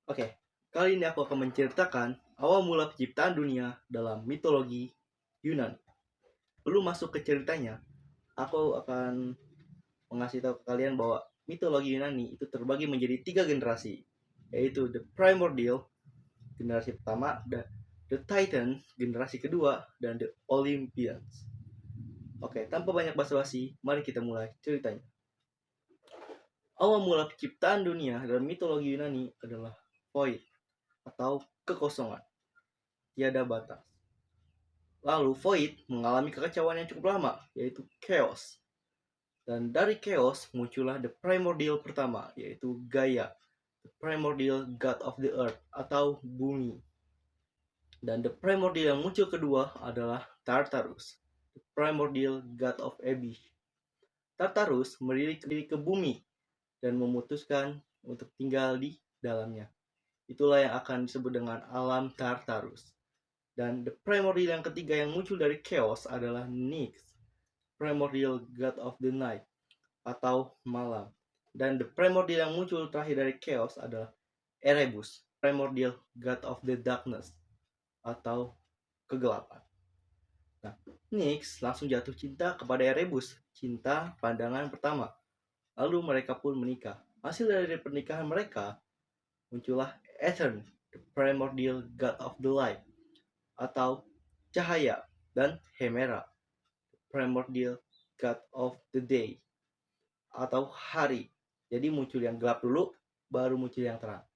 Oke, kali ini aku akan menceritakan awal mula penciptaan dunia dalam mitologi Yunani. Belum masuk ke ceritanya, aku akan mengasih tahu ke kalian bahwa mitologi Yunani itu terbagi menjadi 3 generasi, yaitu The Primordial, generasi pertama, The Titan, generasi kedua, dan The Olympians. Oke, tanpa banyak basa-basi, mari kita mulai ceritanya. Awal mula penciptaan dunia dalam mitologi Yunani adalah void atau kekosongan, tiada batas. Lalu Void mengalami kekacauan yang cukup lama, yaitu Chaos. Dan dari Chaos muncullah The Primordial pertama, yaitu Gaia, The Primordial God of the Earth, atau Bumi. Dan The Primordial yang muncul kedua adalah Tartarus, The Primordial God of Abyss. Tartarus melirik ke bumi dan memutuskan untuk tinggal di dalamnya. Itulah yang akan disebut dengan alam Tartarus. Dan The Primordial yang ketiga yang muncul dari Chaos adalah Nyx, Primordial God of the Night, atau malam. Dan The Primordial yang muncul terakhir dari Chaos adalah Erebus, Primordial God of the Darkness, atau kegelapan. Nah, Nyx langsung jatuh cinta kepada Erebus, cinta pandangan pertama. Lalu mereka pun menikah. Hasil dari pernikahan mereka muncullah Aether, the Primordial God of the Light, atau cahaya, dan Hemera, Primordial God of the Day, atau hari. Jadi muncul yang gelap dulu, baru muncul yang terang.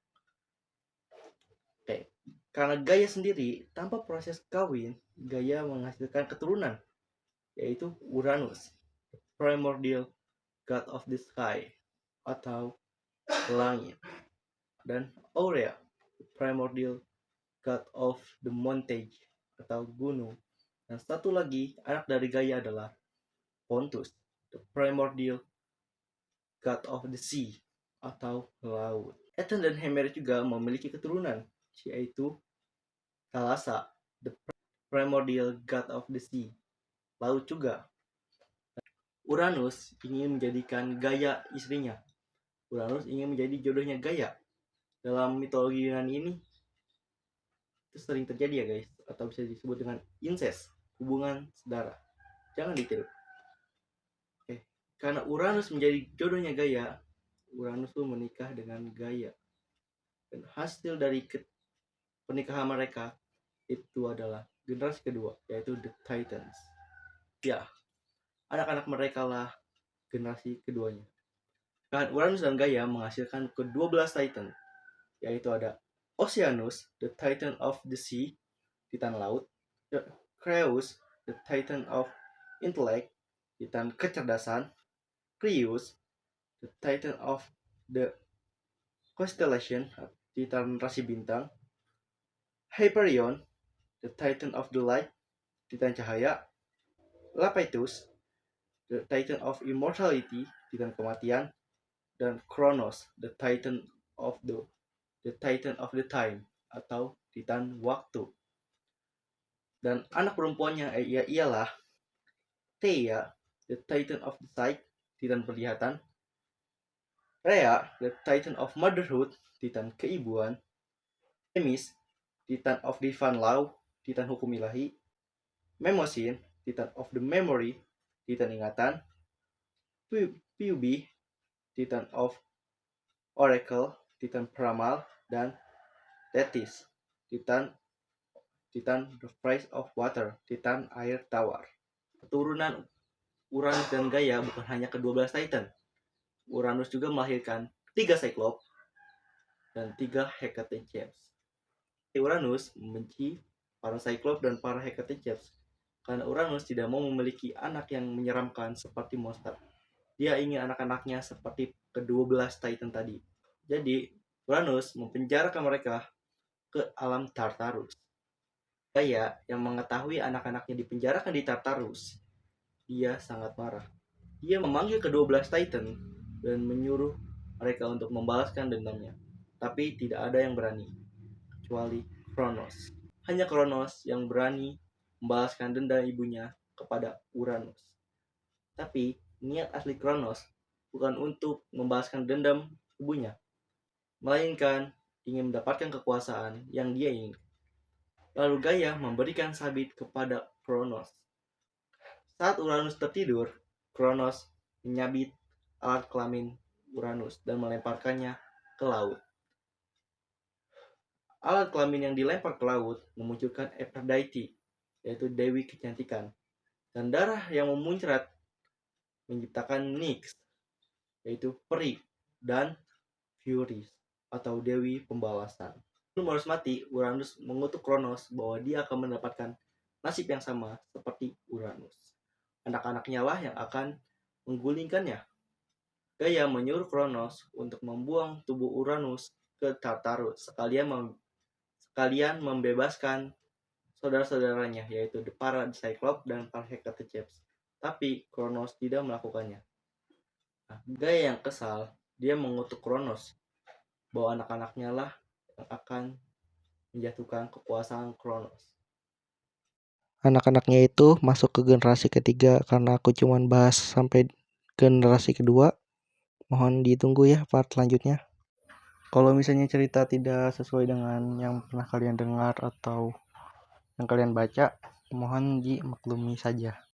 Oke. Karena Gaia sendiri tanpa proses kawin, Gaia menghasilkan keturunan, yaitu Uranus, Primordial God of the Sky, atau langit, dan Aurea, Primordial God of the Montage, atau gunung. Dan satu lagi anak dari Gaia adalah Pontus, the Primordial God of the Sea, atau laut. Ethan dan Hemer juga memiliki keturunan, yaitu Thalassa, the Primordial God of the Sea, laut juga. Uranus ingin menjadikan Gaia istrinya. Uranus ingin menjadi jodohnya Gaia. Dalam mitologi Yunani ini itu sering terjadi ya guys, atau bisa disebut dengan incest, hubungan saudara. Jangan ditiru. Karena Uranus menjadi jodohnya Gaia, Uranus pun menikah dengan Gaia. Dan hasil dari pernikahan mereka itu adalah generasi kedua, yaitu The Titans. Ya, anak-anak mereka lah generasi keduanya. Dan Uranus dan Gaia menghasilkan ke-12 Titan, yaitu ada Oceanus, the Titan of the Sea, Titan laut, Creus, the Titan of Intellect, Titan kecerdasan, Crius, the Titan of the Constellation, Titan rasi bintang, Hyperion, the Titan of the Light, Titan cahaya, Lapithus, the Titan of Immortality, Titan kematian, dan Kronos, the Titan of the Time, atau Titan waktu. Dan anak perempuannya ialah Theia, the Titan of the Sight, Titan penglihatan, Rhea, the Titan of Motherhood, Titan keibuan, Themis, Titan of Divine Law, Titan hukum ilahi, Mnemosyne, Titan of the Memory, Titan ingatan, Phoebe, Titan of Oracle, Titan peramal, dan Tethys, Titan the Price of Water, Titan air tawar. Keturunan Uranus dan Gaia bukan hanya ke-12 Titan. Uranus juga melahirkan 3 Cyclops dan 3 Hecate-Chaos. Uranus membenci para Cyclops dan para Hecate-Chaos karena Uranus tidak mau memiliki anak yang menyeramkan seperti monster. Dia ingin anak-anaknya seperti ke-12 Titan tadi. Jadi Uranus mempenjarakan mereka ke alam Tartarus. Gaia yang mengetahui anak-anaknya dipenjarakan di Tartarus, dia sangat marah. Dia memanggil ke-12 Titan dan menyuruh mereka untuk membalaskan dendamnya. Tapi tidak ada yang berani, kecuali Kronos. Hanya Kronos yang berani membalaskan dendam ibunya kepada Uranus. Tapi niat asli Kronos bukan untuk membalaskan dendam ibunya, melainkan ingin mendapatkan kekuasaan yang dia ingin. Lalu Gaia memberikan sabit kepada Kronos. Saat Uranus tertidur, Kronos menyabit alat kelamin Uranus dan melemparkannya ke laut. Alat kelamin yang dilempar ke laut memunculkan Aphrodite, yaitu Dewi Kecantikan, dan darah yang memuncrat menciptakan Nyx, yaitu peri, dan Furies, atau Dewi Pembalasan. Sebelum harus mati, Uranus mengutuk Kronos bahwa dia akan mendapatkan nasib yang sama seperti Uranus. Anak-anaknya lah yang akan menggulingkannya. Gaia menyuruh Kronos untuk membuang tubuh Uranus ke Tartarus sekalian membebaskan saudara-saudaranya, yaitu The Parad Cyclops dan Parhecatoceps. Tapi Kronos tidak melakukannya. Gaia yang kesal, dia mengutuk Kronos bahwa anak-anaknya lah yang akan menjatuhkan kekuasaan Kronos. Anak-anaknya itu masuk ke generasi ketiga karena aku cuman bahas sampai generasi kedua. Mohon ditunggu ya part selanjutnya. Kalau misalnya cerita tidak sesuai dengan yang pernah kalian dengar atau yang kalian baca, mohon dimaklumi saja.